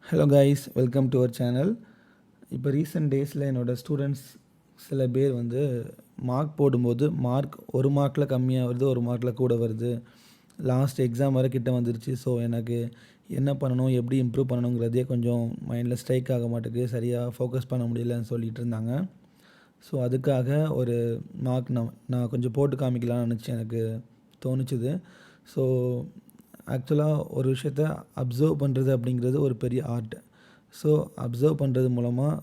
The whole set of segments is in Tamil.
Hello guys, welcome to our channel. இப்போ ரீசெண்ட் டேஸில் என்னோடய ஸ்டூடெண்ட்ஸ் சில பேர் வந்து மார்க் போடும்போது மார்க் ஒரு மார்க்கில் கம்மியாக வருது, ஒரு மார்க்கில் கூட வருது. லாஸ்ட் எக்ஸாம் வரை கிட்ட வந்துருச்சு. ஸோ எனக்கு என்ன பண்ணணும், எப்படி இம்ப்ரூவ் பண்ணணுங்கிறதே கொஞ்சம் மைண்டில் ஸ்ட்ரைக் ஆக மாட்டேங்குது, சரியாக ஃபோக்கஸ் பண்ண முடியலன்னு சொல்லிட்டு இருந்தாங்க. ஸோ அதுக்காக ஒரு மார்க் நான் கொஞ்சம் போட்டு காமிக்கலாம்னு நினச்சி எனக்கு தோணுச்சுது. ஸோ ஆக்சுவலாக ஒரு விஷயத்த அப்சர்வ் பண்ணுறது அப்படிங்கிறது ஒரு பெரிய ஆர்ட். ஸோ அப்சர்வ் பண்ணுறது மூலமாக,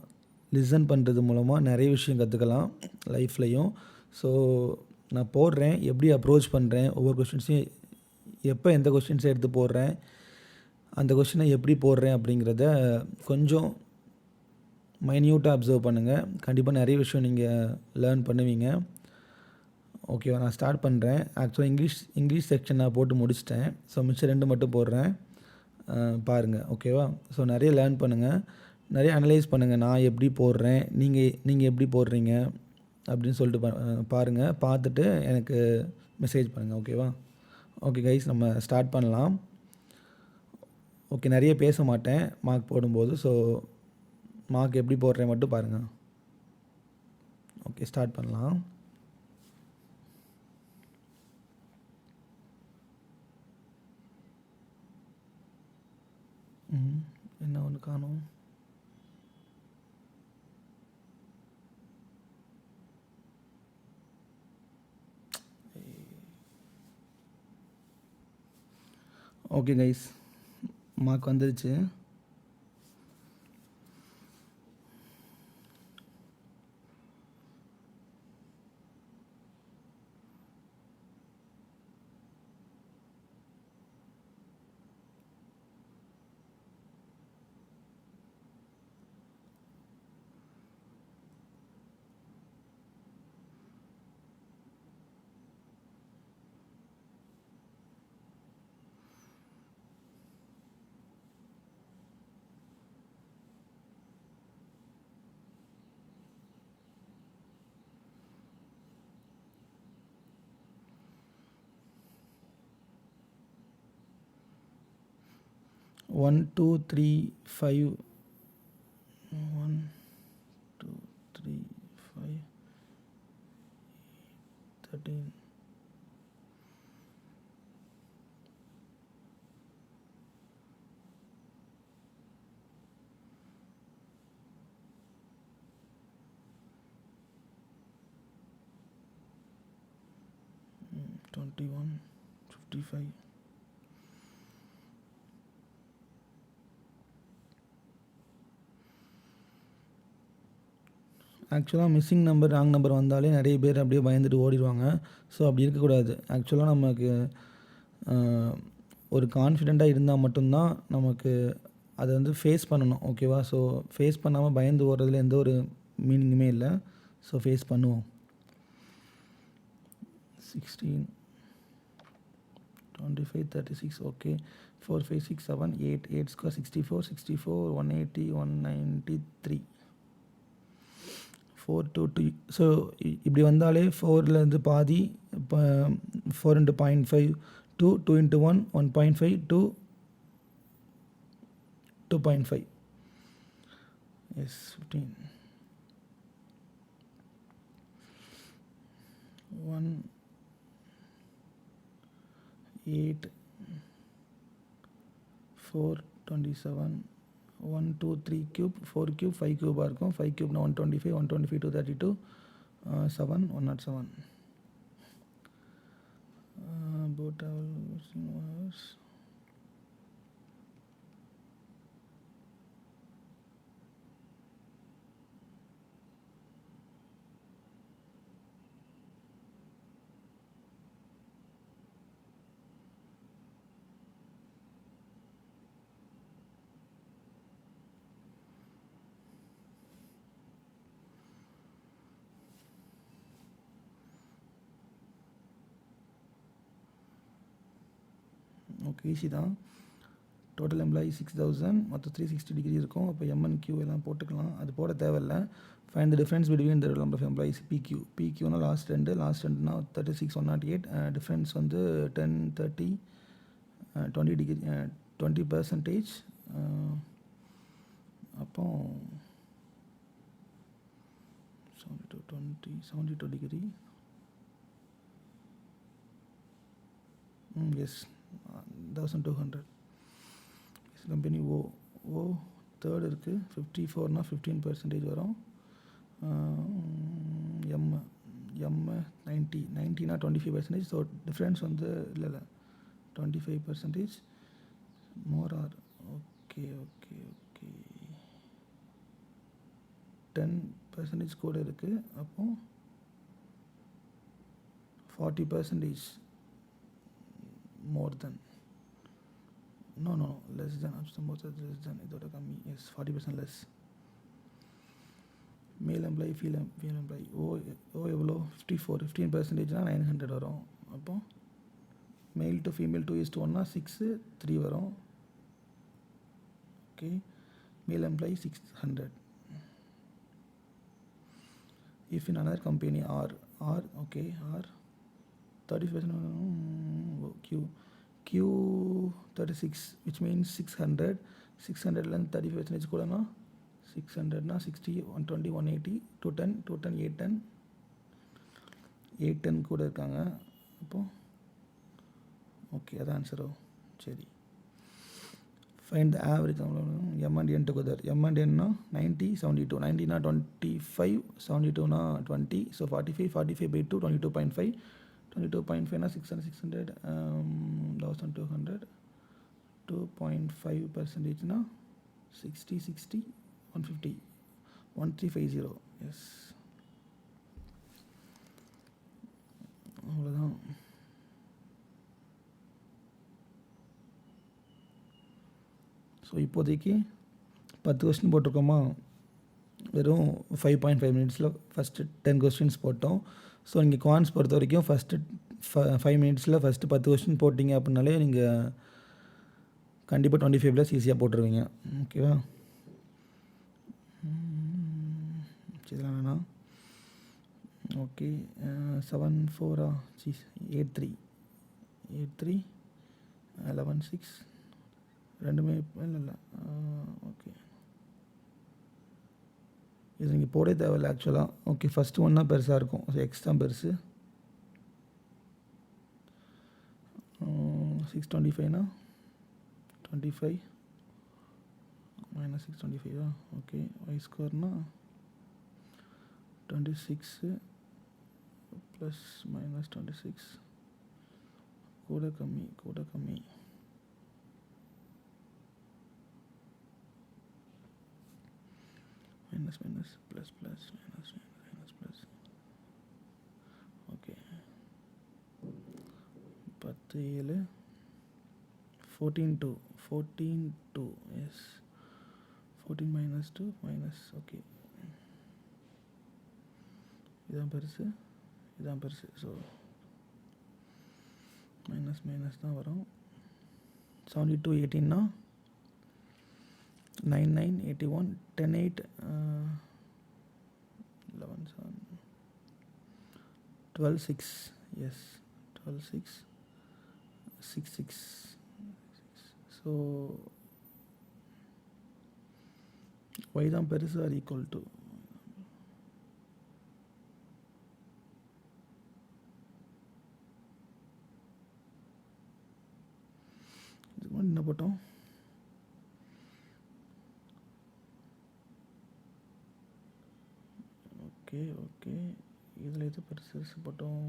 லிசன் பண்ணுறது மூலமாக நிறைய விஷயம் கற்றுக்கலாம் லைஃப்லையும். ஸோ நான் போடுறேன், எப்படி அப்ரோச் பண்ணுறேன், ஒவ்வொரு கொஷின்ஸையும் எப்போ எந்த கொஷின்ஸை எடுத்து போடுறேன், அந்த கொஷினை எப்படி போடுறேன் அப்படிங்கிறத கொஞ்சம் மைன்யூட்டாக அப்சர்வ் பண்ணுங்கள். கண்டிப்பாக நிறைய விஷயம் நீங்கள் லேர்ன் பண்ணுவீங்க. ஓகேவா, நான் ஸ்டார்ட் பண்ணுறேன். ஆக்சுவலாக இங்கிலீஷ் செக்ஷன் நான் போட்டு முடிச்சிட்டேன். ஸோ மிச்சம் 2 மட்டும் போடுறேன், பாருங்கள். ஓகேவா, ஸோ நிறைய லேர்ன் பண்ணுங்கள், நிறைய அனலைஸ் பண்ணுங்கள். நான் எப்படி போடுறேன், நீங்கள் எப்படி போடுறீங்க அப்படின்னு சொல்லிட்டு பாருங்கள். பார்த்துட்டு எனக்கு மெசேஜ் பண்ணுங்கள். ஓகேவா. ஓகே கைஸ், நம்ம ஸ்டார்ட் பண்ணலாம். ஓகே, நிறைய பேச மாட்டேன் மார்க் போடும்போது. ஸோ மார்க் எப்படி போடுறேன் மட்டும் பாருங்கள். ஓகே, ஸ்டார்ட் பண்ணலாம். என்ன ஒன்று காணும். ஓகே கைஸ், மார்க் வந்துருச்சு. One two three five 1 2 3 5 13 21 55. ஆக்சுவலாக மிஸ்ஸிங் நம்பர், ராங் நம்பர் வந்தாலே நிறைய பேர் அப்படியே பயந்துட்டு ஓடிடுவாங்க. ஸோ அப்படி இருக்கக்கூடாது. ஆக்சுவலாக நமக்கு ஒரு கான்ஃபிடெண்ட்டாக இருந்தால் மட்டும்தான் நமக்கு அதை வந்து ஃபேஸ் பண்ணணும். ஓகேவா. ஸோ ஃபேஸ் பண்ணாமல் பயந்து ஓடுறதுல எந்த ஒரு மீனிங்குமே இல்லை. ஸோ ஃபேஸ் பண்ணுவோம். 16 25 36. Okay, 4 5 6 7 8 8 square 64 64 180 193 4 2 2. ஸோ இப்படி வந்தாலே 4லேருந்து பாதி, இப்போ 4 × 0.5 2 2 × 1 1.5 2 2.5. எஸ் 15 1 8 4 27 1 2 3 cube 4 cube 5 cube இருக்கும். 5 cube 125 125 232 7 107. Boat hours. Okay, easy தான். டோட்டல் எம்ப்ளாயி 6000, மொத்தம் 360 டிகிரி இருக்கும். அப்போ MNQ எல்லாம் போட்டுக்கலாம், அது போட தேவையில்லை. Find the difference between the number of employees. PQனா லாஸ்ட் 2னா 36 108. டிஃப்ரென்ஸ் வந்து 10 30 20 டிகிரி 20%. அப்போ 72 டிகிரி. எஸ் 1200. கம்பெனி ஓ தேர்ட் இருக்குது. 54னா 15% வரும். எம் 90னா 25%. ஸோ டிஃப்ரென்ஸ் வந்து இல்லை 25% மோர் ஆர் ஓகே 10% கூட இருக்குது. அப்போ 40% more than no less than less than இதோட கம்மி. Yes 40% less. Male employee female employee ஓ எவ்வளோ 54 15%னா 900 வரும். அப்போ மேல் டு ஃபீமேல் 2:1னா 6 3 வரும். ஓகே மேல் employee 600. If in another company R okay R 30% Q 36 which means 600. 600லேருந்து 35% கூடனா 600னா 60 120 180 210 810 கூட இருக்காங்க. அப்போது ஓகே அதான் ஆன்சரோ. சரி find the average M and N together. M and என்னா 90 72. 90னா 25 72னா 20. ஸோ 45/2 22.5. 22.5னா 600 1200. 2.5%னா 60 150 1350. எஸ் அவ்வளோதான். ஸோ இப்போதைக்கு 10 கொஸ்டின் போட்டிருக்கோமா. வெறும் 5.5 மினிட்ஸில் ஃபஸ்ட்டு 10 கொஸ்டின்ஸ் போட்டோம். ஸோ நீங்கள் குவான்ஸ் பொறுத்த வரைக்கும் ஃபஸ்ட்டு 5 மினிட்ஸில் ஃபஸ்ட்டு 10 கொஸ்டின் போட்டிங்க அப்படின்னாலே நீங்கள் கண்டிப்பாக 25+ ஈஸியாக போட்டுருவீங்க. ஓகேவா. இதெல்லாம் வேணாம். ஓகே 7 4 8 3 11 6 ரெண்டுமே இல்லை. ஓகே இது நீங்கள் போடவே தேவையில்லை ஆக்சுவலாக. ஓகே ஃபஸ்ட்டு ஒன்றா பெருசாக இருக்கும். ஸோ எக்ஸ் தான் பெருசு. 625னா 25 -625 ஓகே. ஒய் ஸ்கொயர்னா 26 ப்ளஸ் -26 கூட கம்மி. minus plus minus plus okay 10 7 14 2 yes 14 -2 minus. Okay இதான் பெருசு. ஸோ மைனஸ் தான் வரும். 72 18னா 9 9 81 10 8 11 7 12 6 எஸ் 12 6 6 6. ஸோ ஒய் தான் பெருசு ஆர் ஈக்குவல் டு என்ன போட்டோம். ஓகே இதில் எது பெருசு போட்டோம்.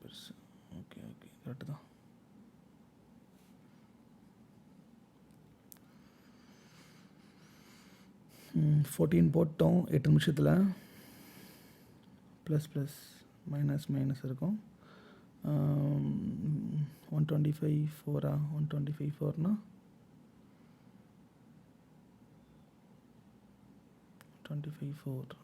பெருசு ஓகே கரெக்டு தான். ஃபோர்டீன் போட்டோம் 8 நிமிஷத்தில். ப்ளஸ் மைனஸ் இருக்கும். 125 4 125 4னா 25 4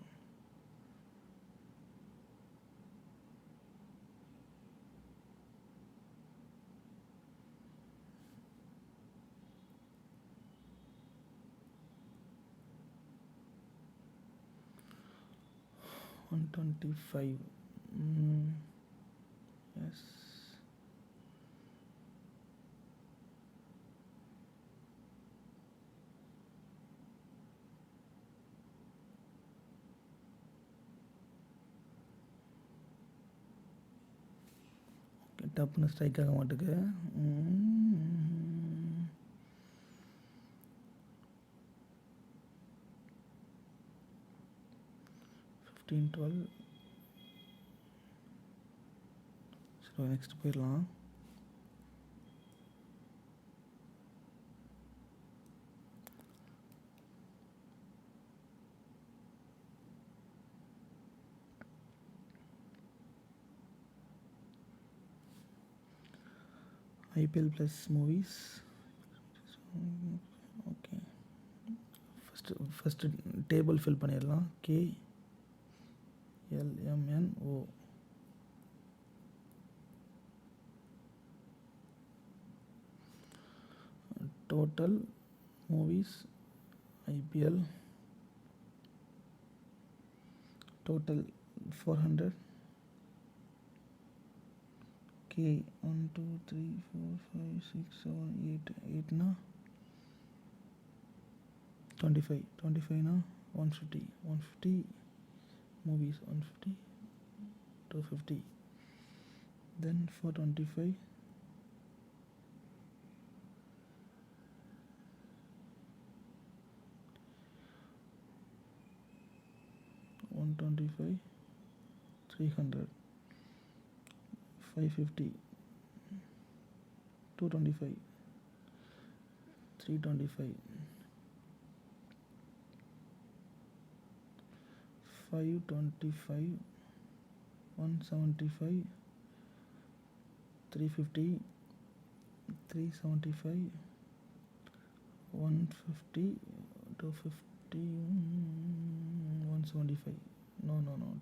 125 எஸ். டப்புன்னு ஸ்ட்ரைக் ஆக மாட்டுக்கு. 15-12. சரி, நெக்ஸ்ட் போயிடலாம். IPL plus movies. Okay, first table fill பண்ணிடலாம். KLMNO. Total movies IPL total 400. K 1 2 3 4 5 6 7 8 8 na 25 na 150 movies, 150 250. Then 425 125 300 550 225 325 525 175 350 375 150 250 175 no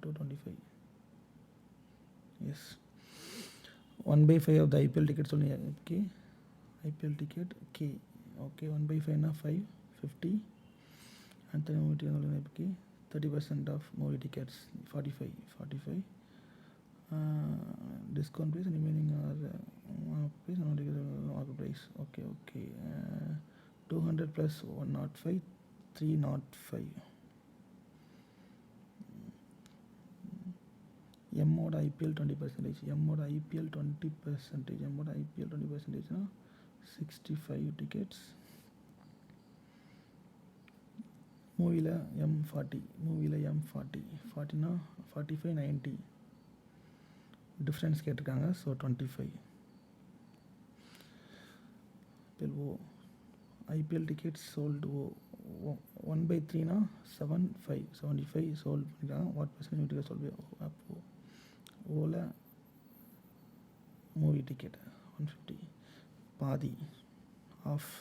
225. Yes, 1/5 of the IPL tickets only. Okay, IPL ticket K. Okay, 1/5 na 550 and then movie only. Okay, 30% of movie tickets 45 discount price and remaining are price and market price. Okay, 200 plus 105 305. M-Mode IPL 20%. M-Mode IPL 20%. M-Mode IPL 20% na 65 tickets. மூவியில் M40 40 na 45 90 டிஃப்ரென்ஸ் கேட்டிருக்காங்க. So 25. IPL tickets sold 1/3 na 75 sold பண்ணியிருக்காங்க. வாட் பர்சன்டேஜ் டிக்கெட் சோல்டு அப்போ ஓல மூவி டிக்கெட் 150 பாதி ஆஃப்.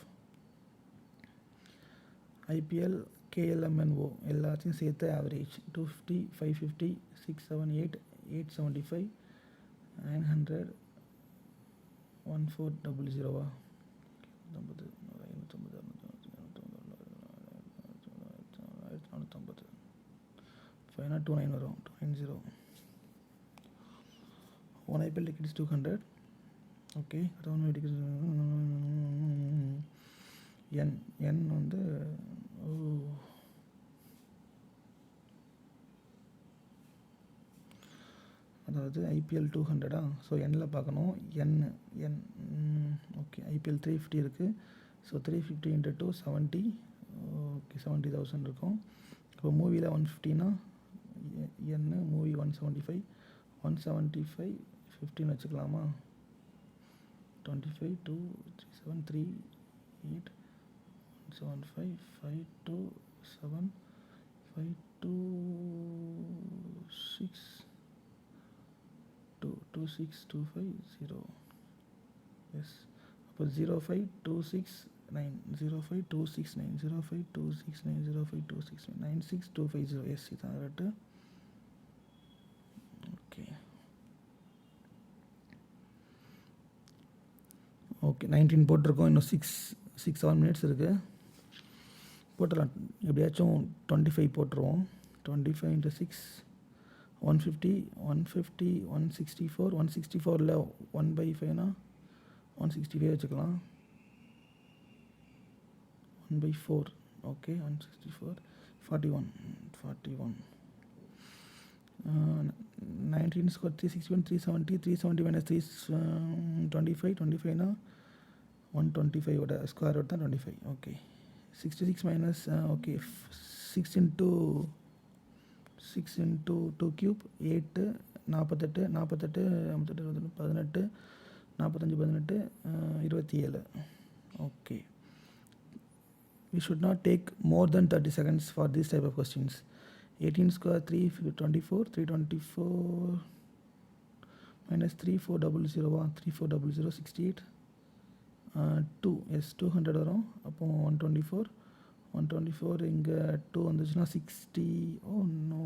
IPL KLMNO எல்லாத்தையும் சேர்த்து ஆவரேஜ் 250 550 678 875 900 1400. 529 வரும். 290. One IPL ticket is 200. Okay, around ticket N வந்து அதாவது IPL 200. ஸோ எண்ணில் பார்க்கணும். N ஓகே, IPL 350 இருக்குது. ஸோ 350 × 2 70. ஓகே, 70,000 இருக்கும். இப்போ மூவியில் 150 N மூவி 175 15 வச்சுக்கலாமா? 25 2 3 7 3 8 175 527 526 26250. எஸ், அப்போ 05269 05269 05269 05269 96250. எஸ், இதான் கரெக்டு. ஓகே 19 போட்டிருக்கோம். இன்னும் 6-7 மினிட்ஸ் இருக்குது. போட்டுடலாம். எப்படியாச்சும் 25 போட்டுருவோம். 25 × 6 150, 150, 164, 164ல் 1/5னா 165 வச்சுக்கலாம். 1/4, ஓகே. 164, 41, 19 square 361, 370, 370 minus 325, 25னா 125ஓட ஸ்கொயர் ரூட் தான் 25, okay. 66 minus okay 6 into 2 cube 8, 48, 48, 58, 18, 45, 18, 27, okay. We should not take more than 30 seconds for this type of questions. 18 square 324, 324 minus 3400, 3400, 68, 2, yes 200 வரும். அப்போ 124, 124 இங்கே 2 வந்துச்சுன்னா 60, oh no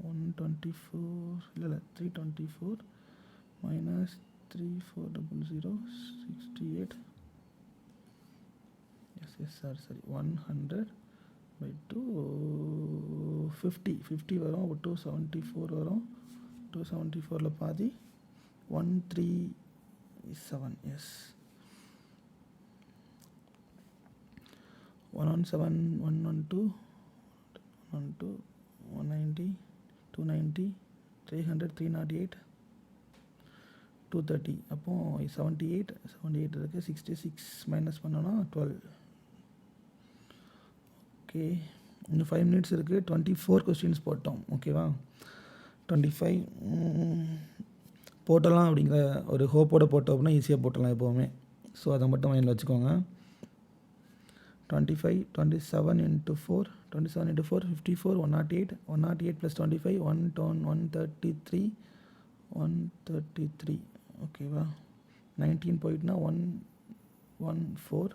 124 இல்லை 324 minus 3400, 68, yes sorry 100 by 2, 50 வரும். 274 வரும். 274ல் பாதி 137, yes. 117, 112, 112, 190, 290, 300, 308, 230. அப்போ 78 இருக்குது. 66 மைனஸ் பண்ணோன்னா 12, ஓகே. இன்னும் 5 minutes இருக்குது. 24 கொஸ்டின்ஸ் போட்டோம், ஓகேவா. 25 போட்டலாம் அப்படிங்கிற ஒரு ஹோப்போடு போட்டோம் அப்படின்னா ஈஸியாக போட்டலாம் எப்போவுமே. ஸோ அதை மட்டும் மைண்டில் வச்சுக்கோங்க. 25, 27 into 4, 27 into 4, 54, 108, 108 plus 25, 133, 133, ஓகேவா. 19 போயிட்டுனா 114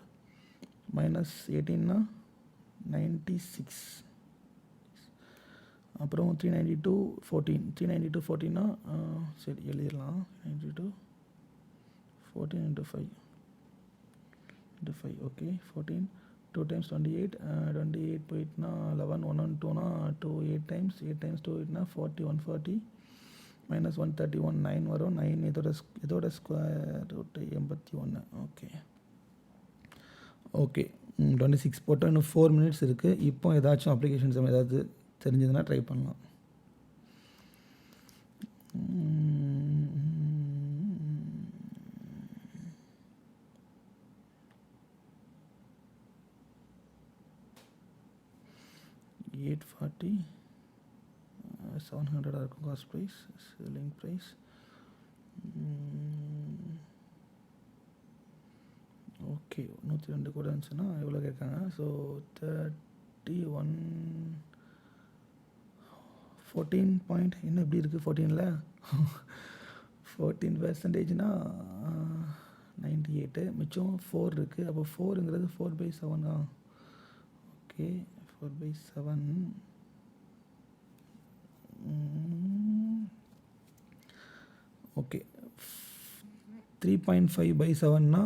மைனஸ் 18னா 96, அப்புறம் 392, 14, 392, 14னா சரி எழுதிடலாம். 92, 14 into 5, okay. 14, 2 times 28, 28 போயிட்டுனா 11, 1 and 2னா 2, 8 times 2 8னா 40, 140 minus 131, 9 வரும். 9 இதோட ஸ்கொயர் ரூட் 81, ஓகே. ஓகே 26 போட்டோம். இன்னும் 4 minutes இருக்குது. இப்போ ஏதாச்சும் அப்ளிகேஷன்ஸ் ஏதாவது தெரிஞ்சதுன்னா ட்ரை பண்ணலாம். $840, 700 இருக்கும் cost price. Selling price okay 102 கூட இருந்துச்சுன்னா எவ்வளோ கேட்காங்க. ஸோ 31, 14 பாயிண்ட் என்ன எப்படி இருக்குது 14ல் 14%னா 98, மிச்சம் 4 இருக்குது. அப்போ 4ங்கிறது 4/7 தான், ஓகே. 4/7, ஓகே. 3.5/7னா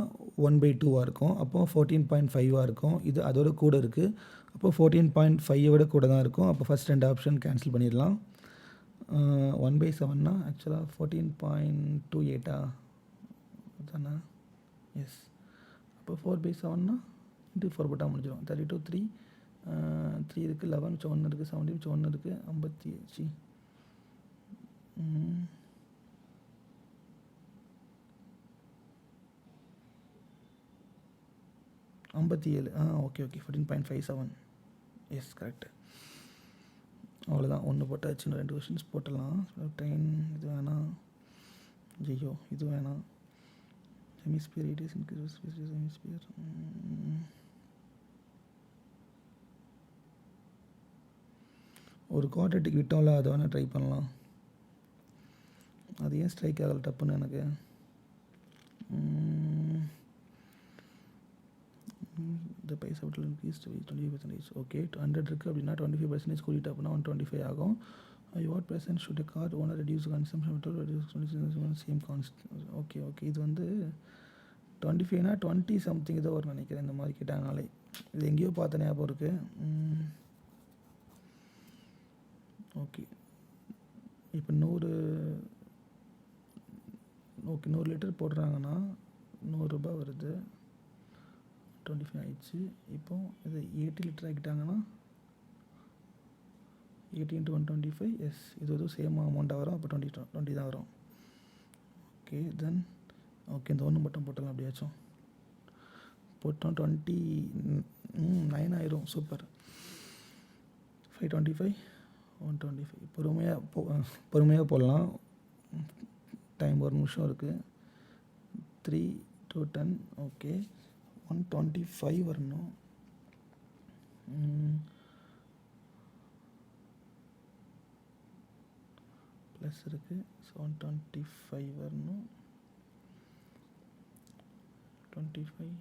1/2 இருக்கும். அப்போ 14.5 இருக்கும். இது அதோட கூட இருக்குது. அப்போ 14.5 விட கூட தான் இருக்கும். அப்போ ஃபஸ்ட் 2 ஆப்ஷன் கேன்சல் பண்ணிடலாம். 1/7னா ஆக்சுவலாக 14.28 தானே, எஸ். அப்போ 4/7னா இன்ட்டு 4 போட்டால் முடிஞ்சிடும். 32, 3 இருக்குது, 11 மிச்சம் 1 இருக்குது, 17 மிச்சம் 1 இருக்குது, 57, 57, ஓகே 14.57, எஸ் கரெக்டு. அவ்வளோதான், ஒன்று போட்டாச்சு. 2 கொஷின்ஸ் போட்டலாம். ட்ரெயின் இது வேணாம், ஐயோ இது வேணாம். ஹெமிஸ்பியர் இட் இன்க்ரீஸ் ஹெமிஸ்பியர், ஒரு குவாட்ரேட்டிக் விட்டோம்ல, அதை வேணால் ட்ரை பண்ணலாம். அது ஏன் ஸ்ட்ரைக் ஆகலை டப்புன்னு எனக்கு. The price of it increased to 25%. Okay 100 இருக்குது அப்படின்னா 25% கூட்டிட்டு அப்படின்னா 125 ஆகும். What percent should a car owner reduce consumption to reduce same cost? Okay இது வந்து 25னா 20 சம்திங் இதை வரும் நினைக்கிறேன். இந்த மாதிரி கேட்டாங்கனாலே இது எங்கேயோ பார்த்த ஞாபகம் இருக்குது. ஓகே இப்போ 100 ஓகே 100 லிட்டர் போடுறாங்கன்னா ரூ. 100 வருது. 25 ஆயிடுச்சு. இப்போ இது 80 லிட்டர் ஆக்கிட்டாங்கன்னா 80 × 125 எஸ் இது வந்து சேம் அமௌண்ட்டாக வரும். அப்போ 20 தான் வரும். ஓகே தென் ஓகே இந்த ஒன்று மட்டும் போட்டலாம் அப்படியாச்சும் போட்டோம். 29 ஆயிரும். சூப்பர். 525 125 பொறுமையாக போடலாம். டைம் ஒரு நிமிஷம் இருக்குது. 3 to 10 ஓகே 125 வரணும். ப்ளஸ் இருக்குது. ஸோ 125 வரணும். 25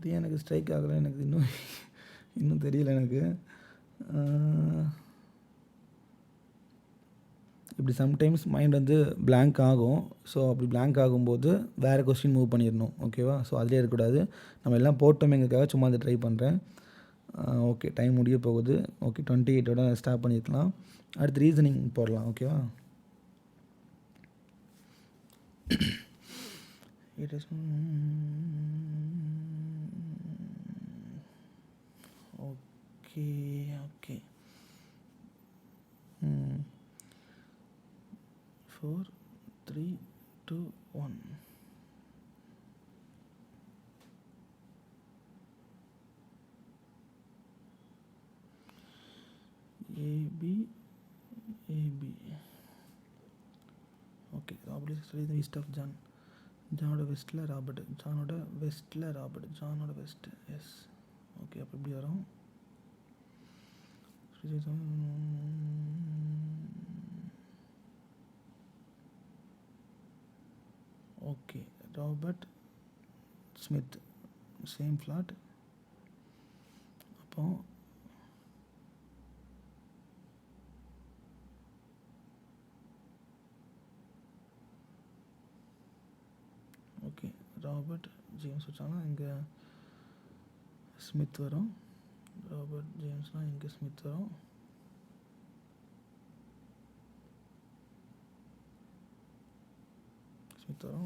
இது எனக்கு ஸ்ட்ரைக் ஆகலை. எனக்கு இன்னும் தெரியல எனக்கு. இப்படி சம்டைம்ஸ் மைண்ட் வந்து blank ஆகும். ஸோ அப்படி blank ஆகும்போது வேறு கொஸ்டின் மூவ் பண்ணிடணும். ஓகேவா? ஸோ அதிலே இருக்கக்கூடாது. நம்ம எல்லாம் போட்டோமேங்கிறதுக்காக சும்மா அதை ட்ரை பண்ணுறேன். ஓகே டைம் முடிய போகுது. ஓகே 28ஓட ஸ்டாப் பண்ணியிருக்கலாம். அடுத்து ரீசனிங் போடலாம். ஓகேவா? It is okay okay 4 3 2 1 AB okay Robert is the east of John. ஜானோட வெஸ்ட்டில் ராபர்ட். ஜானோட வெஸ்ட். எஸ் ஓகே அப்போ எப்படி வரும்? Okay Robert Smith same flat. அப்போ ஓகே ராபர்ட் ஜேம்ஸ் வச்சாங்கன்னா இங்கே ஸ்மித் வரும். ராபர்ட் ஜேம்ஸ்னால் இங்கே ஸ்மித் வரும்.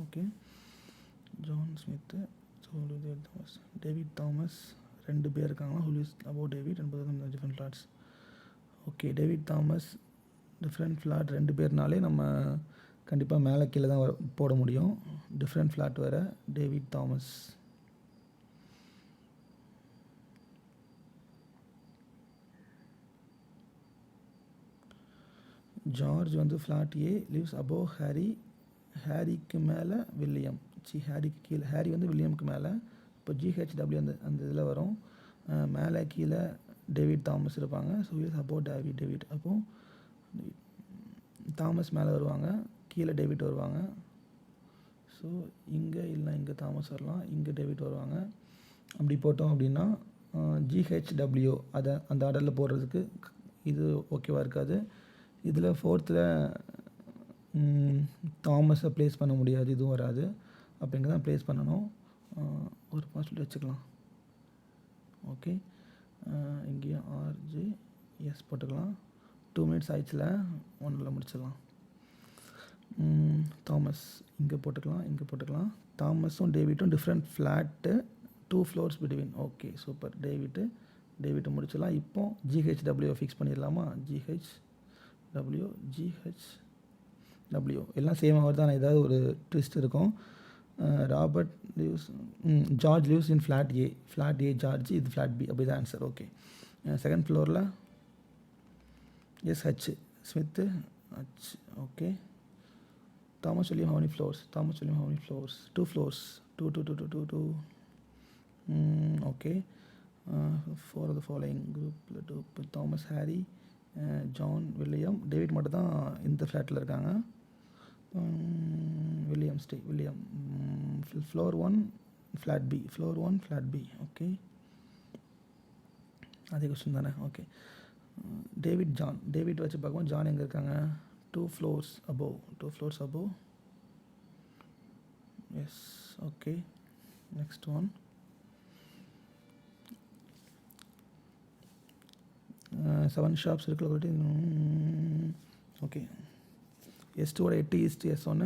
Okay John Smith. So Thomas David Thomas 2 பேர் இருக்காங்களா? ஹூ இஸ் அபவுட் டேவிட் என்பது different flats. Okay David Thomas different flat 2 பேர்னாலே நம்ம கண்டிப்பாக மேலே கீழே தான் போட முடியும். டிஃப்ரெண்ட் ஃப்ளாட் வேறு. டேவிட் தாமஸ் ஜார்ஜ் வந்து flat A lives above Harry. ஹாரிக்கு மேலே வில்லியம். ஹாரிக்கு கீழே ஹாரி வந்து வில்லியமுக்கு மேலே. இப்போ GHW அந்த இதில் வரும். மேலே கீழே டேவிட் தாமஸ் இருப்பாங்க. So is above David. அப்போது தாமஸ் மேலே வருவாங்க, கீழே டேவிட் வருவாங்க. ஸோ இங்கே இல்லைனா இங்கே தாமஸ் வரலாம், இங்கே டேவிட் வருவாங்க. அப்படி போட்டோம் அப்படின்னா GHW அந்த ஆர்டரில் போடுறதுக்கு இது ஓகேவாக இருக்காது. இதில் 4th தாமஸை ப்ளேஸ் பண்ண முடியாது, இதுவும் வராது. அப்போ இங்கே தான் ப்ளேஸ் பண்ணணும். ஒரு பாசிபிலிட்டி வச்சுக்கலாம். ஓகே இங்கேயும் RJS போட்டுக்கலாம். 2 minutes ஆயிடுச்சுல, 1ல் முடிச்சிடலாம். தாமஸ் இங்கே போட்டுக்கலாம். தாமஸும் டேவிட்டும் different flat, 2 floors between. Okay super. டேவிட்டை முடிச்சிடலாம். இப்போ GHW ஃபிக்ஸ் பண்ணிடலாமா? GHW எல்லாம் சேம் ஆகிறது தான், ஏதாவது ஒரு ட்விஸ்ட் இருக்கும். Robert lives George lives in flat A George, இது ஃப்ளாட் பி. அப்படி தான் ஆன்சர். ஓகே செகண்ட் ஃப்ளோரில் SH Smith H. Okay Thomas William how many floors? 2 floors. 2. Okay 4 of the following group Thomas Harry John William David மட்டும் தான் இந்த ஃப்ளாட்டில் இருக்காங்க. William stay William. Floor 1 flat B, floor 1 flat B. Okay, அதே கொஸ்டின் தானே. Okay, David John. டேவிட் வச்சு பார்க்கும்போது ஜான் எங்கே இருக்காங்க? 2 floors above, 2 floors above. Yes. Okay, next one. 7 shops இருக்கிற. Okay, S2 8 east. S1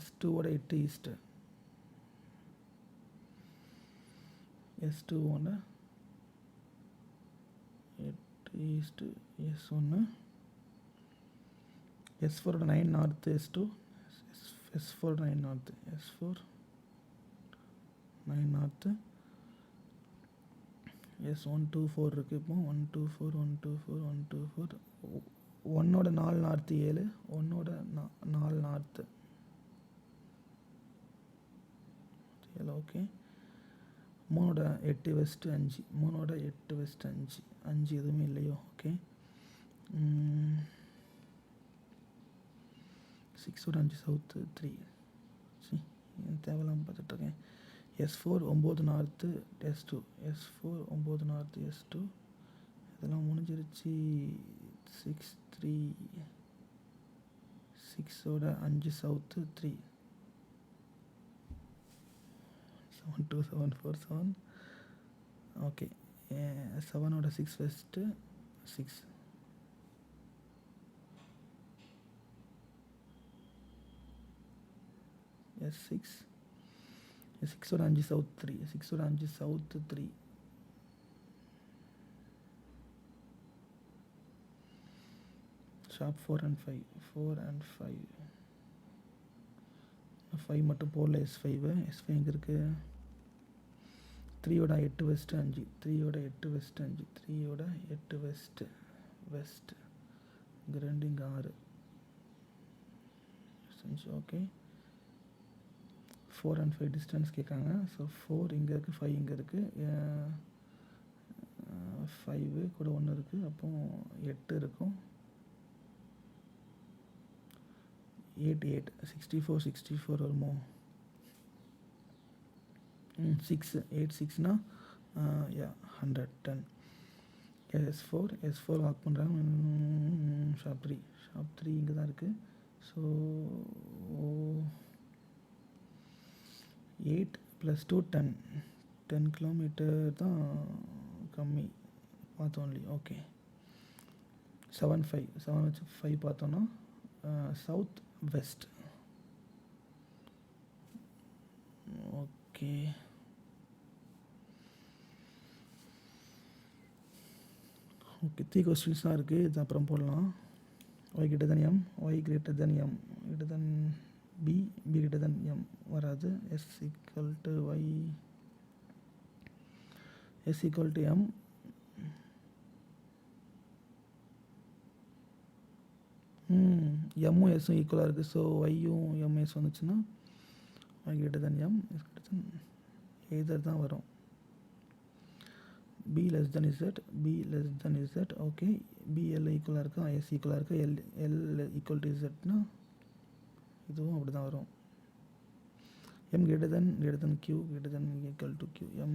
S2 8 east. S2 8 east. S1 S4 9 north. S2 S4 9 north. S4 9 north. S1 2 4 இருக்குது. இப்போ 1 2 4 1 2 4 1 2 4. 1ஓட 4 நார்த்து 7. 1ஓட 4 நார்த்து 7. ஓகே, 3ஓட 8 வெஸ்ட் 5. 3ஓட 8 வெஸ்ட் 5. 5 எதுவுமே இல்லையோ. ஓகே, 6ஓட 5 சவுத்து 3. தேவையில்லாமல் பார்த்துட்ருக்கேன். S4 9 north. S2 S4 9 north. S2 இதெல்லாம் முடிஞ்சிருச்சு. 6 3. 6ஓட 5 சவுத்து 3. 7 2 7 4 7. ஓகே, 7ஓட 6 வெஸ்ட்டு 6. S6 6ஓட 5 சவுத் 3. 6ஓட 5 சவுத்து 3. Shop 4 and 5. 4 and 5. 5 மட்டும் போடல. S5 எங்கே இருக்குது? 3ஓட 8 வெஸ்ட்டு 5. 3ஓட 8 வெஸ்ட்டு 5. 3ஓட 8 வெஸ்ட்டு வெஸ்ட். இங்கே 2, இங்கே 6. ஓகே, 4 and 5 டிஸ்டன்ஸ் கேட்குறாங்க. ஸோ 4 இங்கே இருக்குது, 5 இங்கே இருக்குது. 5 கூட 1 இருக்குது. அப்போ 8 இருக்கும். 8 8 64 64 வருமோ? 6 8 6னா 110. S4 வாக் பண்ணுறாங்க. ஷாப் 3 இங்கே தான் இருக்குது. ஸோ 8 + 2 10 கிலோமீட்டர் தான் கம்மி பார்த்தோம் இல்லையா. ஓகே, 7 5 7 வச்சு 5 பார்த்தோன்னா south west. Okay, okay 3 questions தான் இருக்குது. இது அப்புறம் போடலாம். Y greater than M, Y greater than M, greater than B, B greater than M வராது. S equal to Y, S equal to M. எம்மும் எஸ்ஸும் ஈக்குவலாக இருக்குது. ஸோ ஒய்யும் எம்எஸ் வந்துச்சுன்னா Y greater than M is greater than எதர் தான் வரும். B less than Z, B less than Z. Okay, B L ஈக்குவலாக இருக்கா, S ஈக்குவலாக இருக்கா, L ஈக்குவல் டு Zனா இதுவும் அப்படி தான் வரும். M greater than Q, greater than equal to Q. M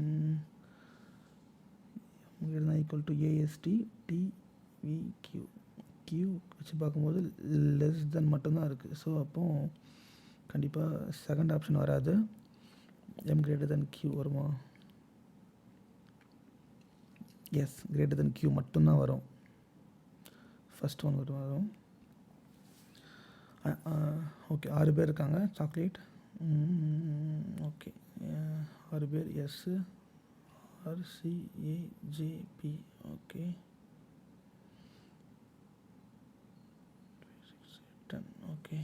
greater than equal to AST T V Q. Q வச்சு பார்க்கும்போது லெஸ் தென் மட்டும்தான் இருக்குது. ஸோ அப்போது கண்டிப்பாக செகண்ட் ஆப்ஷன் வராது. M greater than Q வருமா? எஸ், greater than Q மட்டும்தான் வரும். ஃபஸ்ட் ஒன் வரும். ஓகே, 6 பேர் இருக்காங்க. சாக்லேட். ஓகே, 6 பேர். S RCAJP. ஓகே, 10. ஓகே,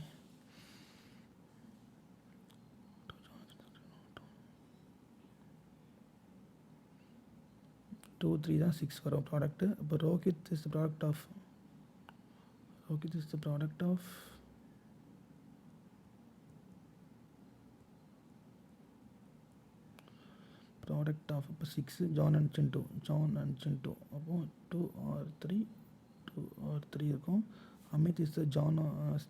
2 3 தான் 6 வரும் ப்ராடக்ட்டு. இப்போ Rohit is the product of இப்போ 6 ஜான் அண்ட் சிண்டு. அப்போது 2 or 3 இருக்கும். Amit is the John,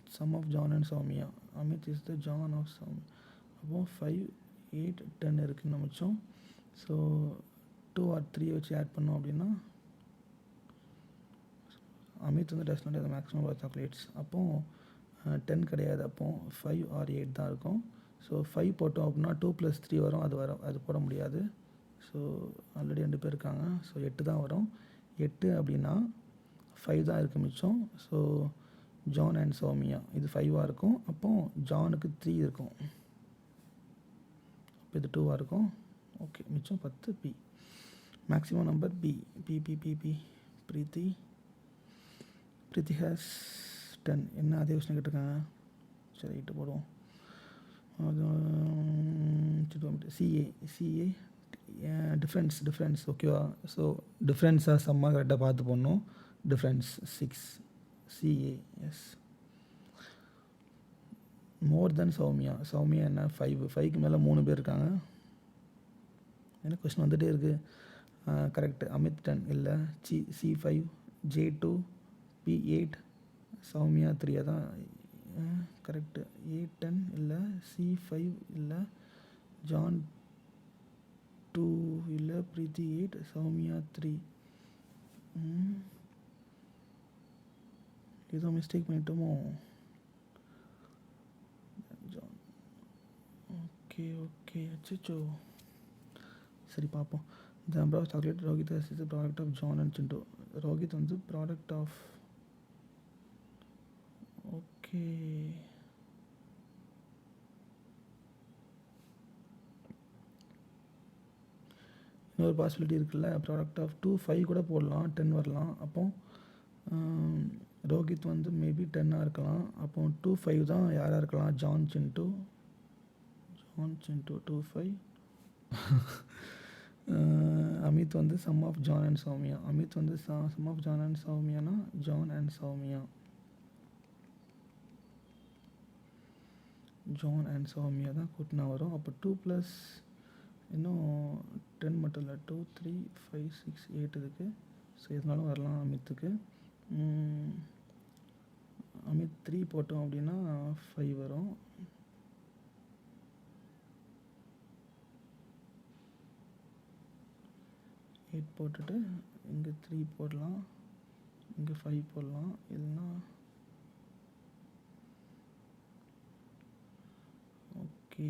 sum of John and Soumya. Amit is the John of Soumya. அப்போ 5, 8, 10 இருக்குன்னு மிச்சம். ஸோ 2 or 3 வச்சு ஆட் பண்ணோம் அப்படின்னா அமித் வந்து does not have the maximum of chocolates. அப்போது 10 கிடையாது, அப்போது 5 or 8 தான் இருக்கும். ஸோ 5 போட்டோம் அப்படின்னா 2 + 3 வரும், அது போட முடியாது. ஸோ ஆல்ரெடி 2 பேர் இருக்காங்க, ஸோ 8 தான் வரும். 8 அப்படின்னா 5 தான் இருக்குது மிச்சம். ஸோ ஜான் அண்ட் சௌமியா இது 5ஆக இருக்கும். அப்போது ஜானுக்கு 3 இருக்கும், அப்போ இது 2ஆக இருக்கும். ஓகே, மிச்சம் 10 B. Maximum number B. B B B B Preethi has 10. என்ன அதே கொஸ்டின் கேட்டிருக்காங்க, சரி 8 போடுவோம். சிஏ டிஃப்ரென்ஸ் ஓகேவா. ஸோ டிஃப்ரென்ஸாக சம்மாக கரெக்டாக பார்த்து போடணும். Difference 6 CA. Yes. More then Soumya என்ன 5க்கு மேலே 3 பேர் இருக்காங்க. என்ன கொஸ்டின் வந்துகிட்டே இருக்குது. கரெக்டு. அமித் 10 இல்லை, C5, J2, P8, சௌமியா 3 தான் கரெக்டு. A10 இல்லை, C5 இல்லை, ஜான் 2 இல்லை, பிரீத்தி 8, சௌமியா 3. ஏதோ மிஸ்டேக் பண்ணிட்டோமோ. ஜான் ஓகே அச்சோ. சரி பார்ப்போம். The number of chocolate Rohit is the product of John and Chintu. Rohit வந்து ப்ராடக்ட் ஆஃப் ஓகே இன்னொரு பாசிபிலிட்டி இருக்குல்ல, ப்ராடக்ட் ஆஃப் 2, 5 கூட போடலாம், 10 வரலாம். அப்போ ரோஹித் வந்து மேபி 10ஆக இருக்கலாம். அப்போ 2, 5 தான் யாராக இருக்கலாம், ஜான் சிண்டு 2, 5. அமித் வந்து sum of John and Soumya. Amit வந்து சம் ஆஃப் ஜான் அண்ட் சௌமியானா John and Soumya. John and Soumya தான் கூட்டினா வரும். அப்போ 2 + இன்னும் 10 மட்டும் இல்லை, 2, 3, 5, 6, 8 இருக்குது. ஸோ எதுனாலும் வரலாம் அமித்துக்கு. அமித் 3 போட்டோம் அப்படின்னா 5 வரும். எயிட் போட்டுட்டு இங்கே 3 போடலாம், இங்கே 5 போடலாம். இல்லைன்னா ஓகே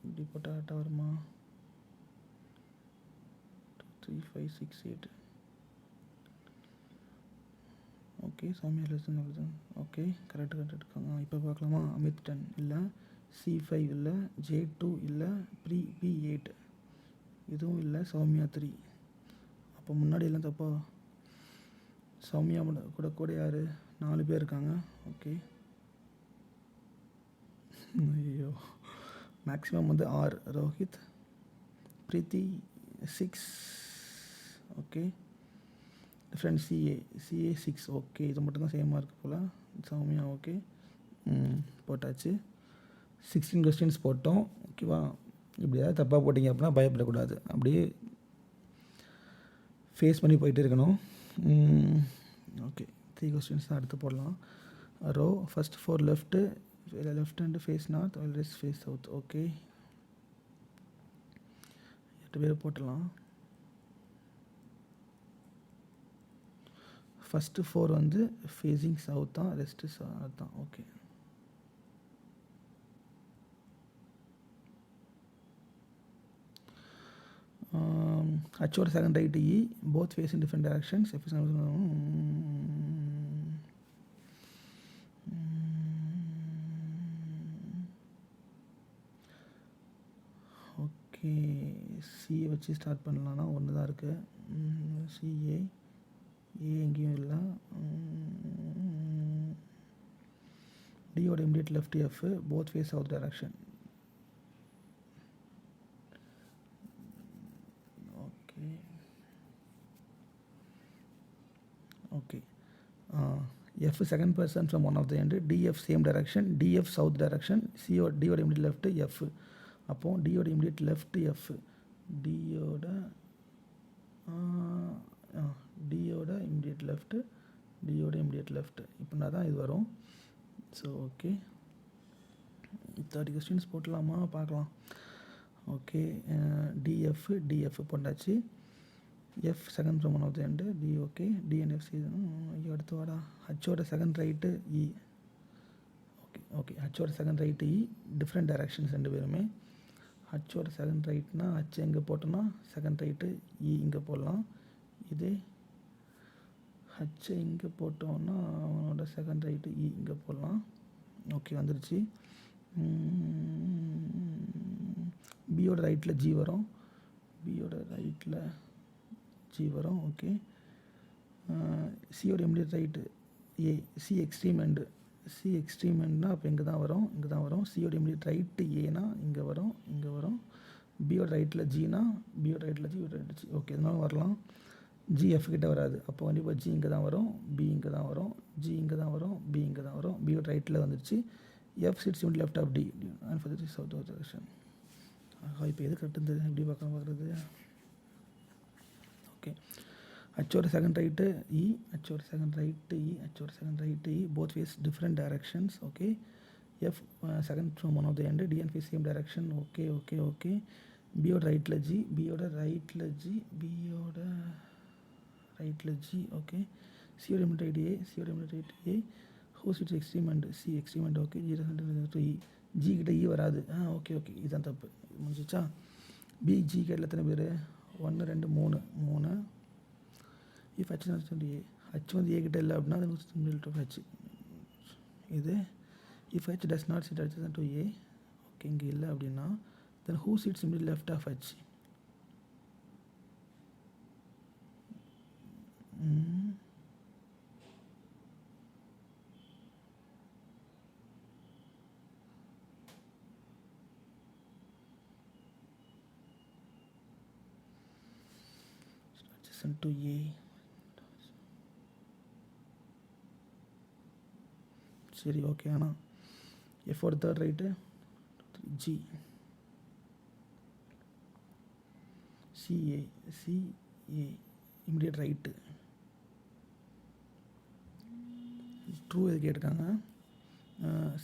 இப்படி போட்டால் கரெக்டாக வருமா. 2, 3, 5, 6, 8. ஓகே, சௌமியா லெசன் வருது. ஓகே, கரெக்டாக இருக்காங்க. இப்போ பார்க்கலாமா. அமித் 10 இல்லை, C5 இல்லை, J2 இல்லை, P8 இதுவும் இல்லை, சௌமியா 3. அப்போ முன்னாடி எல்லாம் தப்பா. சௌமியா கூட யார் 4 பேர் இருக்காங்க. ஓகே, ஐயோ. மேக்ஸிமம் வந்து 6, ரோஹித், பிரீத்தி 6. Okay, different CA 6. ஓகே, இது மட்டும் தான் சேமாக இருக்குது போல். சௌமியா ஓகே போட்டாச்சு. 16 கொஸ்டின்ஸ் போட்டோம். ஓகேவா. இப்படி ஏதாவது தப்பாக போட்டிங்க அப்படின்னா பயப்படக்கூடாது, அப்படியே ஃபேஸ் பண்ணி போயிட்டு இருக்கணும். ஓகே, 3 கொஸ்டின்ஸ் தான் எடுத்து போடலாம். Row first 4 left hand face north, rest face south. Okay, 8 பேர் போட்டலாம். ஃபஸ்ட்டு 4 வந்து ஃபேஸிங் சவுத் தான், ரெஸ்ட்டு நார்த் தான். Okay, H1 second right E, both face in different directions. F is okay, CA வச்சு ஸ்டார்ட் பண்ணலான்னா ஒன்று தான் இருக்குது. சிஏ எங்கேயும் இல்லை. டியோட immediate left F, both face south direction. Okay, F second person from one of the end, DF same direction, DF south direction, D ஓட immediate left F. அப்போ D ஓட immediate left F, D ஓட டியோட இமிடியேட் லெஃப்ட்டு, டியோட இமிடியேட் லெஃப்ட்டு இப்படின்னா தான் இது வரும். ஸோ ஓகே, 30 கொஸ்டின்ஸ் போட்டலாமா பார்க்கலாம். ஓகே, டிஎஃப் போட்டாச்சு. F second from one of the end, D okay, DNFC அடுத்து வாடா. ஹச்சோட second right E. Okay okay, ஹச்சோட second right E, different directions ரெண்டு பேருமே. ஹச்சோட செகண்ட் ரைட்னா ஹச் எங்கே போட்டோன்னா செகண்ட் ரைட்டு இ இங்கே போடலாம். இதே ஹச்சை இங்கே போட்டோன்னா அவனோட செகண்ட் ரைட்டு இ இங்கே போடலாம். ஓகே வந்துருச்சு. பியோட ரைட்டில் ஜி வரும், பியோட ரைட்டில் ஜி வரும். ஓகே, சியோட immediate right A, C extreme end, C extreme எண்ட்னா அப்போ இங்கே தான் வரும், இங்கே தான் வரும். சியோட இமிடியேட் ரைட்டு ஏனா இங்கே வரும், இங்கே வரும். பியோட ரைட்டில் ஜினா, பியோட ரைட்டில் ஜி, ரைட்டு ஜி. ஓகே, இதனால வரலாம். ஜிஎஃப் கிட்ட வராது, அப்போ கண்டிப்பாக ஜி இங்கே தான் வரும், பி இங்கே தான் வரும், ஜி இங்கே தான் வரும், பி இங்கே தான் வரும். பியோட ரைட்டில் வந்துருச்சு. F sits in left of D and for the south direction. இப்போ எது கரெக்டு எப்படி பார்க்குறது? ஓகே, ஹச்சோட செகண்ட் ரைட்டு இ, ஹச்சோட செகண்ட் ரைட்டு இ, ஹச்சோட second right E, both face different directions. Okay, F second from one of the end, D and face same direction. Okay okay okay, பியோட ரைட்டில் ஜி, பியோட ரைட்டில் ஜி, பியோட ரைட்டில் ஜி. ஓகே, சியோட இமிடியேட் ரைட் ஏ, சியோட immediate right A, who's its extreme end C extreme end. Okay, G to E, G கிட்ட இ வராது. ஓகே ஓகே, இதுதான் தப்பு. முடிஞ்சிச்சா? பி ஜி கிட்ட எத்தனை பேர்? 1 2 3. இஃப் ஹச் ஏ, ஹச் வந்து ஏ கிட்ட இல்லை அப்படின்னா அது மிடில் டு ஹச். இது if H does not sit H to A. Okay, இங்கே இல்லை அப்படின்னா then who sits in middle left of H? to A. சரி ஓகே, ஆனால் எஃபோட third right G, CA, CA immediate right true எது கேட்டிருக்காங்க.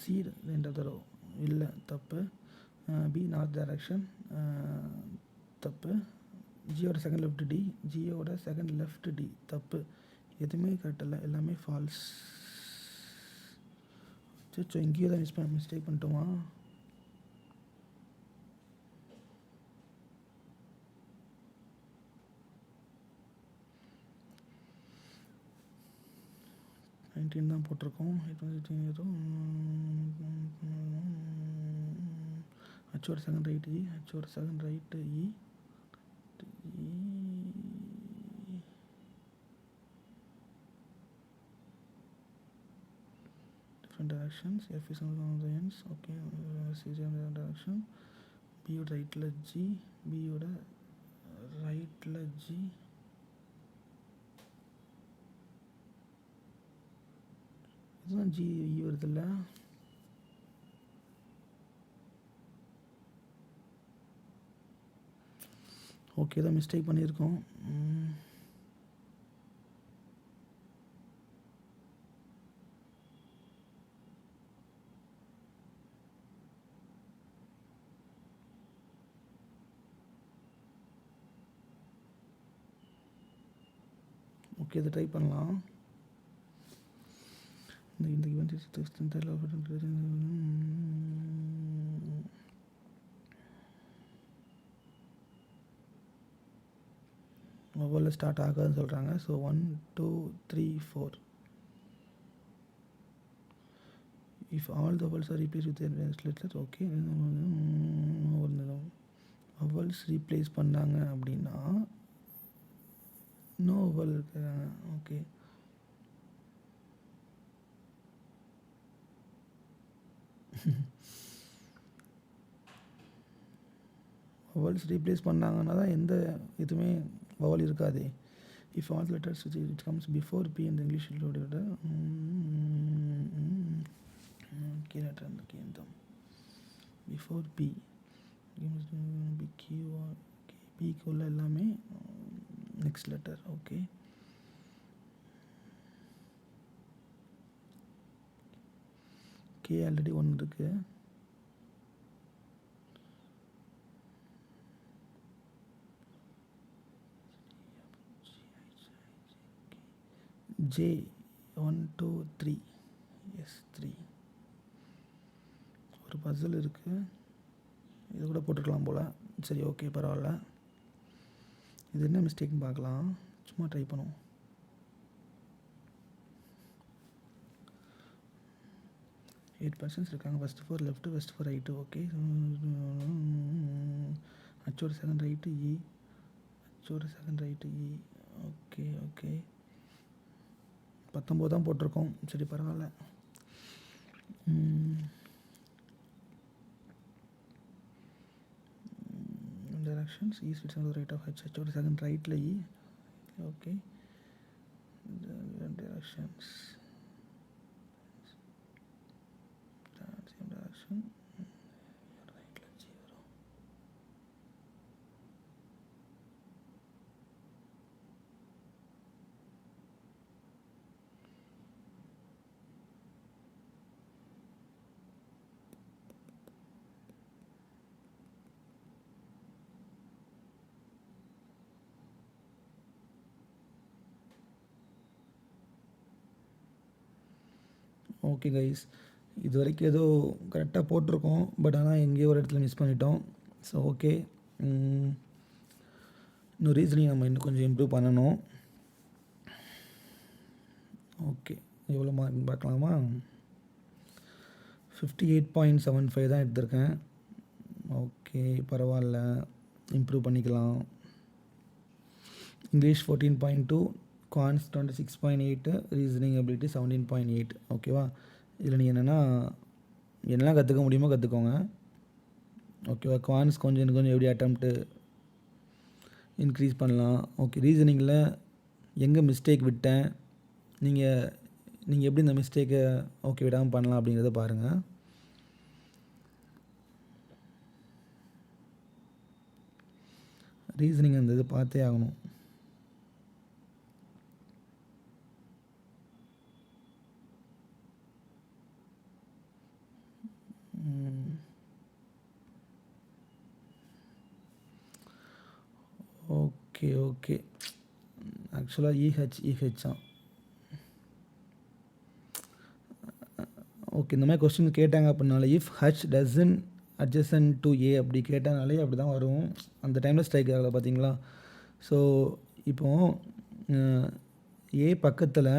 சி ரெண்டாவது தடவை இல்லை, தப்பு. பி நார்த் டைரக்ஷன், தப்பு. ஜியோட செகண்ட் லெஃப்ட் டி, ஜியோட செகண்ட் லெஃப்ட் டி, தப்பு. எதுவுமே கரெக்ட் இல்லை, எல்லாமே ஃபால்ஸ். சோ இங்கேயோ தான் மிஸ்டேக் பண்ணிட்டோமா? தான் போட்டிருக்கோம். ஹச்சோட செகண்ட் ரைட் இ, ஹச்சோட second right E, different directions. F is on the ends. Okay, C is on the direction. B யோட ரைட்டில் ஜி, B யோட ரைட்டில் ஜி, இதுதான் ஜி இ வருதில்ல. ஓகே, தான் மிஸ்டேக் பண்ணியிருக்கோம். ஓகே, இதை ட்ரை பண்ணலாம். இந்த மொபைலில் ஸ்டார்ட் ஆகாதுன்னு சொல்கிறாங்க. So 1 2 3 4. If all the vowels are replace with letters. Okay, vowels replace பண்ணாங்க அப்படின்னா நோ வவல் இருக்கிறாங்க. ஓகே, வவல்ஸ் ரீப்ளேஸ் பண்ணாங்கன்னா தான் எந்த இதுவுமே வவல் இருக்காது. If all letters it comes before B இந்த இங்கிலீஷ் லெட்டர் கீ லெட்டர் அந்த கேந்தம் பிஃபோர் பி பி கியூ பிக்கு உள்ள எல்லாமே next letter. Okay, K already ஒன்று இருக்குது. ஜே 1 2 3. எஸ் 3. ஒரு பசில் இருக்குது, இது கூட போட்டுருக்கலாம் போல். சரி, ஓகே, பரவாயில்ல. இது என்ன மிஸ்டேக்னு பார்க்கலாம், சும்மா ட்ரை பண்ணுவோம். எயிட் பர்சன்ஸ் இருக்காங்க. First four left, first four right. Okay, ஹச்சோட செகண்ட் ரைட்டு இ, ஹச்சோட second right E. Okay okay, 19 தான் போட்டிருக்கோம். சரி, பரவாயில்ல. Directions east sits on the right of H, ஹச்சோட செகண்ட் ரைட்டில் E. Okay, directions same direction, ரைட்டில் ஜி வரும். ஓகே கைஸ், இது வரைக்கும் ஏதோ கரெக்டாக போட்டிருக்கோம். பட் ஆனால் எங்கேயோ ஒரு இடத்துல மிஸ் பண்ணிட்டோம். ஸோ ஓகே, இன்னும் ரீசனிங் நம்ம இன்னும் கொஞ்சம் இம்ப்ரூவ் பண்ணணும். ஓகே, எவ்வளோ மார்க் பார்க்கலாமா? 58.75 தான் எடுத்திருக்கேன். ஓகே, பரவாயில்ல, இம்ப்ரூவ் பண்ணிக்கலாம். English 14.2, quants 26.8, reasoning ability 17.8. ஓகேவா? இதில் நீங்கள் என்னெல்லாம் கற்றுக்க முடியுமோ கற்றுக்கோங்க. ஓகேவா? குவான்ஸ் கொஞ்சம் எப்படி அட்டம்ப்ட்டு இன்க்ரீஸ் பண்ணலாம். ஓகே, ரீசனிங்கில் எங்கே மிஸ்டேக் விட்டேன், நீங்கள் எப்படி இந்த மிஸ்டேக்கை ஓகே விடாமல் பண்ணலாம் அப்படிங்கிறத பாருங்கள். ரீசனிங் அந்த இது பார்த்தே ஆகணும். ஓகே ஓகே, ஆக்சுவலாக இஹெச் தான். ஓகே, இந்த மாதிரி கொஸ்டின் கேட்டாங்க அப்படின்னால if H doesn't adjacent to A அப்படி கேட்டனாலே அப்படி தான் வரும். அந்த டைமில் ஸ்ட்ரைக் ஆகலை, பார்த்தீங்களா? ஸோ இப்போது ஏ பக்கத்தில்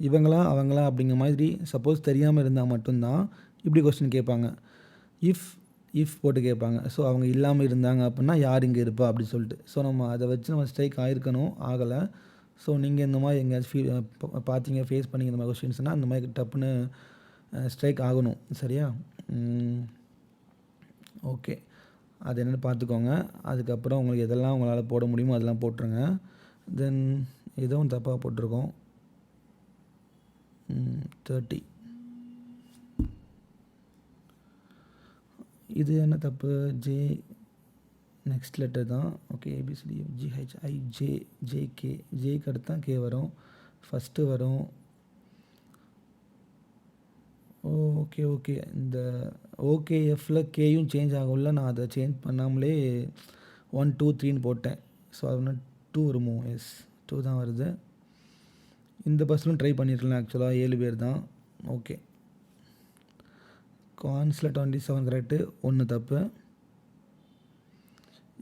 இவங்களா அவங்களா அப்படிங்கிற மாதிரி சப்போஸ் தெரியாமல் இருந்தால் மட்டும்தான் இப்படி கொஸ்டின் கேட்பாங்க. இஃப் போட்டு கேட்பாங்க. ஸோ அவங்க இல்லாமல் இருந்தாங்க அப்படின்னா யார் இங்கே இருப்பா அப்படி சொல்லிட்டு. ஸோ நம்ம அதை வச்சு நம்ம ஸ்ட்ரைக் ஆகிருக்கணும், ஆகலை. ஸோ நீங்கள் இந்த மாதிரி எங்கேயாச்சும் பார்த்தீங்க, ஃபேஸ் பண்ணிங்க இந்த மாதிரி கொஸ்டின்ஸ்னால் அந்த மாதிரி டப்புன்னு ஸ்ட்ரைக் ஆகணும். சரியா? ஓகே, அது என்னென்னு பார்த்துக்கோங்க. அதுக்கப்புறம் உங்களுக்கு எதெல்லாம் உங்களால் போட முடியுமோ அதெல்லாம் போட்டுருங்க. தென் எதுவும் தப்பாக போட்டிருக்கோம். 30. இது என்ன தப்பு? ஜே நெக்ஸ்ட் லெட்டர் தான். ஓகே, ஏபிசிடி ஜிஹெச் ஐஜே ஜேகே, ஜேக்கு அடுத்து தான் கே வரும், ஃபஸ்ட்டு வரும். ஓகே ஓகே, இந்த ஓகேஎஃப்பில் கேயும் சேஞ்ச் ஆகும்ல, நான் அதை சேஞ்ச் பண்ணாமலே 1 2 3ன்னு போட்டேன். ஸோ அது 2 வருமோ? எஸ், 2 தான் வருது. இந்த பஸ்ஸிலும் ட்ரை பண்ணியிருக்கலாம். ஆக்சுவலாக 7 பேர் தான். ஓகே, குவான்ஸில் 27 கரெக்டு, 1 தப்பு.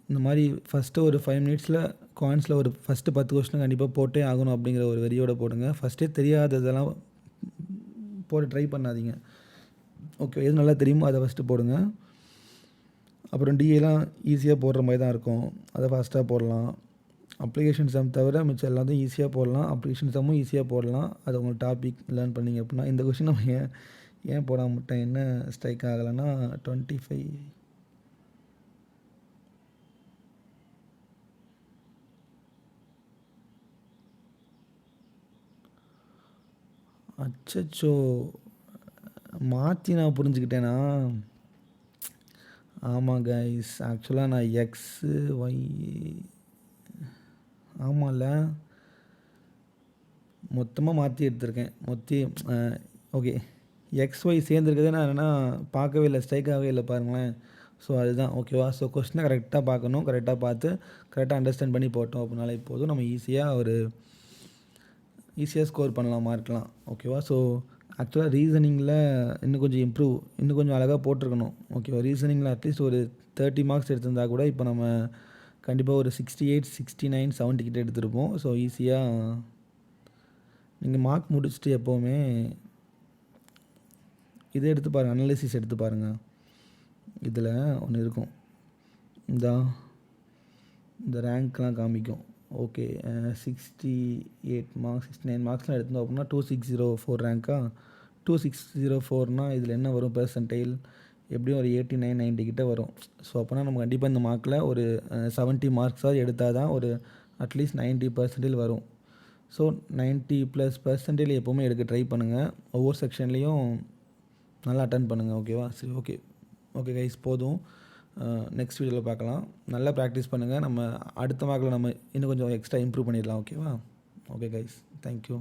இந்த மாதிரி ஃபஸ்ட்டு ஒரு 5 மினிட்ஸில் குவான்ஸில் ஒரு ஃபஸ்ட்டு 10 கொஸ்டின் கண்டிப்பாக போட்டே ஆகணும் அப்படிங்கிற ஒரு வெறியோடு போடுங்க. ஃபஸ்ட்டே தெரியாததெல்லாம் போட ட்ரை பண்ணாதீங்க. ஓகே, எது நல்லா தெரியுமோ அதை ஃபஸ்ட்டு போடுங்க. அப்புறம் டிஏலாம் ஈஸியாக போடுற மாதிரி தான் இருக்கும், அதை ஃபாஸ்ட்டாக போடலாம். அப்ளிகேஷன் சம் தவிர மிச்சம் எல்லாத்தையும் ஈஸியாக போடலாம். அப்ளிகேஷன் சம்மும் ஈஸியாக போடலாம். அது உங்களுக்கு டாபிக் லேர்ன் பண்ணிங்க அப்படின்னா. இந்த கொஸ்டின் நம்ம ஏன் போடாம விட்டேன், என்ன ஸ்ட்ரைக் ஆகலைன்னா 25. அச்சோ, மாற்றி நான் புரிஞ்சுக்கிட்டேனா? ஆமாம் கைஸ், ஆக்சுவலாக நான் எக்ஸு ஒய் ஆமால்ல. மொத்தமாக மாற்றி எடுத்திருக்கேன். ஓகே. எக்ஸ், ஒய் சேர்ந்துருக்குது நான் என்னன்னா பார்க்கவே இல்லை, ஸ்ட்ரைக் ஆகவே இல்லை பாருங்களேன். ஸோ அதுதான் ஓகேவா. ஸோ கொஸ்டினை கரெக்டாக பார்க்கணும், கரெக்டாக பார்த்து கரெக்டாக அண்டர்ஸ்டாண்ட் பண்ணி போட்டோம் அப்படின்னாலே இப்போதும் நம்ம ஈஸியாக ஸ்கோர் பண்ணலாம் மார்க்லாம் ஓகேவா. ஸோ ஆக்சுவலாக ரீசனிங்கில் இன்னும் கொஞ்சம் அழகாக போட்டிருக்கணும் ஓகேவா. ரீசனிங்கில் அட்லீஸ்ட் ஒரு 30 மார்க்ஸ் எடுத்திருந்தா கூட இப்போ நம்ம கண்டிப்பாக ஒரு 68, 69, 70 கிட்ட எடுத்திருப்போம். ஸோ ஈஸியாக நீங்கள் மார்க் முடிச்சுட்டு எப்போவுமே இதை எடுத்து பாருங்கள், அனாலிசிஸ் எடுத்து பாருங்கள். இதில் ஒன்று இருக்கும், இந்த ரேங்க்லாம் காமிக்கும். ஓகே 68 மார்க்ஸ் 69 மார்க்ஸ்லாம் எடுத்தோம் அப்படின்னா 2604 ரேங்க்கா. 2604னால் இதில் என்ன வரும் பெர்சன்டைல், எப்படியும் ஒரு 89, 90 கிட்ட வரும். ஸோ அப்போனா நம்ம கண்டிப்பாக இந்த மார்க்கில் ஒரு 70 மார்க்ஸாக எடுத்தால் தான் ஒரு அட்லீஸ்ட் 90% வரும். ஸோ 90+% எப்போவுமே எடுக்க ட்ரை பண்ணுங்கள். ஒவ்வொரு செக்ஷன்லேயும் நல்லா அட்டன் பண்ணுங்கள் ஓகேவா. சரி ஓகே கைஸ், போதும். நெக்ஸ்ட் வீடியோவில் பார்க்கலாம். நல்லா ப்ராக்டிஸ் பண்ணுங்கள். நம்ம அடுத்த மார்க்கில் நம்ம இன்னும் கொஞ்சம் எக்ஸ்ட்ரா இம்ப்ரூவ் பண்ணிடலாம் ஓகேவா. Okay guys, thank you.